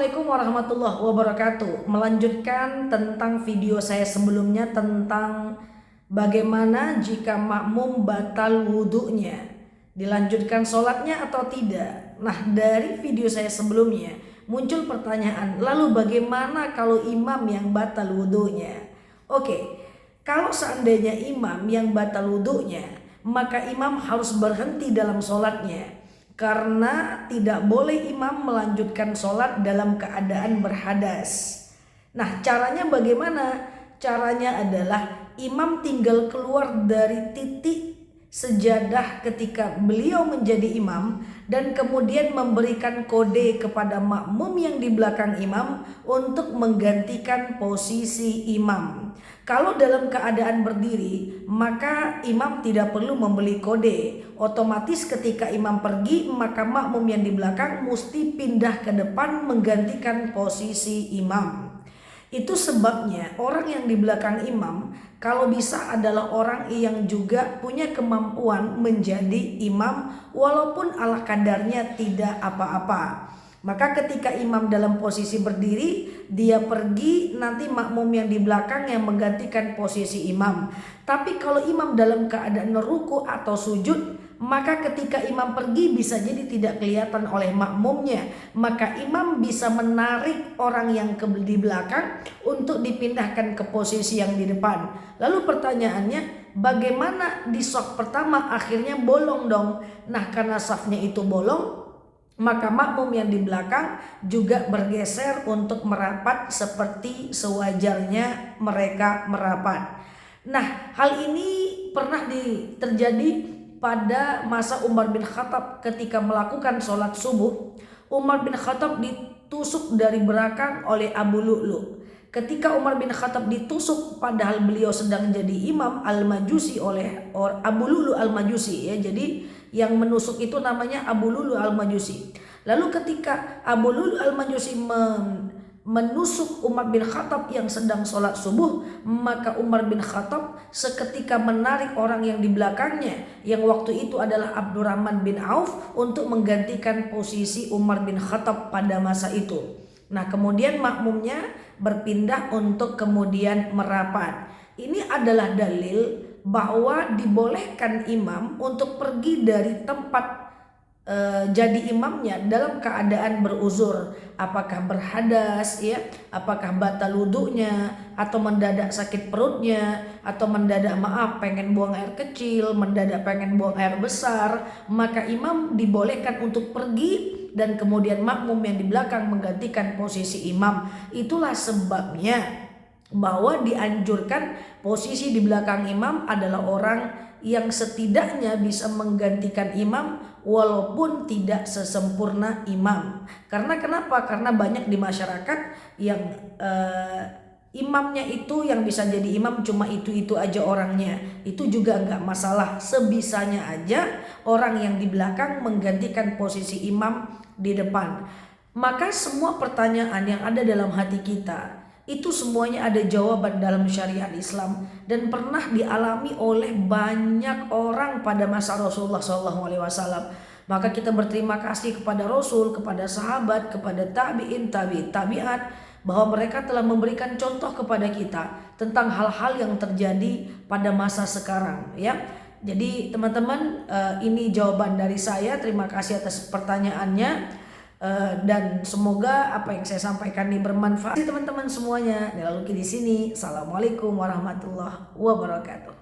Assalamualaikum warahmatullahi wabarakatuh. Melanjutkan tentang video saya sebelumnya tentang bagaimana jika makmum batal wudhunya, dilanjutkan sholatnya atau tidak. Nah, dari video saya sebelumnya muncul pertanyaan, lalu bagaimana kalau imam yang batal wudhunya? Oke, kalau seandainya imam yang batal wudhunya, maka imam harus berhenti dalam sholatnya. Karena tidak boleh imam melanjutkan sholat dalam keadaan berhadas. Nah, caranya bagaimana? Caranya adalah imam tinggal keluar dari titik sejadah ketika beliau menjadi imam dan kemudian memberikan kode kepada makmum yang di belakang imam untuk menggantikan posisi imam. Kalau dalam keadaan berdiri, maka imam tidak perlu memberi kode. Otomatis ketika imam pergi, maka makmum yang di belakang mesti pindah ke depan menggantikan posisi imam. Itu sebabnya orang yang di belakang imam kalau bisa adalah orang yang juga punya kemampuan menjadi imam walaupun ala kadarnya tidak apa-apa. Maka ketika imam dalam posisi berdiri, dia pergi, nanti makmum yang di belakang yang menggantikan posisi imam. Tapi kalau imam dalam keadaan ruku atau sujud, maka ketika imam pergi bisa jadi tidak kelihatan oleh makmumnya. Maka imam bisa menarik orang yang di belakang untuk dipindahkan ke posisi yang di depan. Lalu pertanyaannya, bagaimana di shaf pertama akhirnya bolong dong? Nah, karena shafnya itu bolong, maka makmum yang di belakang juga bergeser untuk merapat seperti sewajarnya mereka merapat. Nah, hal ini pernah terjadi pada masa Umar bin Khattab ketika melakukan sholat subuh. Umar bin Khattab ditusuk dari belakang oleh Abu Lu'lu. Ketika Umar bin Khattab ditusuk padahal beliau sedang jadi imam Al-Majusi oleh Abu Lu'lu Al-Majusi ya. Jadi yang menusuk itu namanya Abu Lu'lu Al-Majusi. Lalu ketika Abu Lu'lu Al-Majusi menusuk Umar bin Khattab yang sedang sholat subuh, maka Umar bin Khattab seketika menarik orang yang di belakangnya yang waktu itu adalah Abdurrahman bin Auf untuk menggantikan posisi Umar bin Khattab pada masa itu. Nah, kemudian makmumnya berpindah untuk kemudian merapat. Ini adalah dalil bahwa dibolehkan imam untuk pergi dari tempat jadi imamnya dalam keadaan beruzur, apakah berhadas ya, apakah batal wudhunya, atau mendadak sakit perutnya, atau mendadak pengen buang air kecil, mendadak pengen buang air besar, maka imam dibolehkan untuk pergi dan kemudian makmum yang di belakang menggantikan posisi imam. Itulah sebabnya bahwa dianjurkan posisi di belakang imam adalah orang yang setidaknya bisa menggantikan imam walaupun tidak sesempurna imam. Karena kenapa? Karena banyak di masyarakat yang imamnya itu yang bisa jadi imam cuma itu aja orangnya. Itu juga enggak masalah, sebisanya aja orang yang di belakang menggantikan posisi imam di depan. Maka semua pertanyaan yang ada dalam hati kita itu semuanya ada jawaban dalam syariat Islam dan pernah dialami oleh banyak orang pada masa Rasulullah SAW. Maka kita berterima kasih kepada Rasul, kepada sahabat, kepada tabi'in, tabi'at, bahwa mereka telah memberikan contoh kepada kita tentang hal-hal yang terjadi pada masa sekarang ya. Jadi teman-teman, ini jawaban dari saya. Terima kasih atas pertanyaannya. Dan semoga apa yang saya sampaikan ini bermanfaat teman-teman semuanya. Lalu di sini, assalamualaikum warahmatullahi wabarakatuh.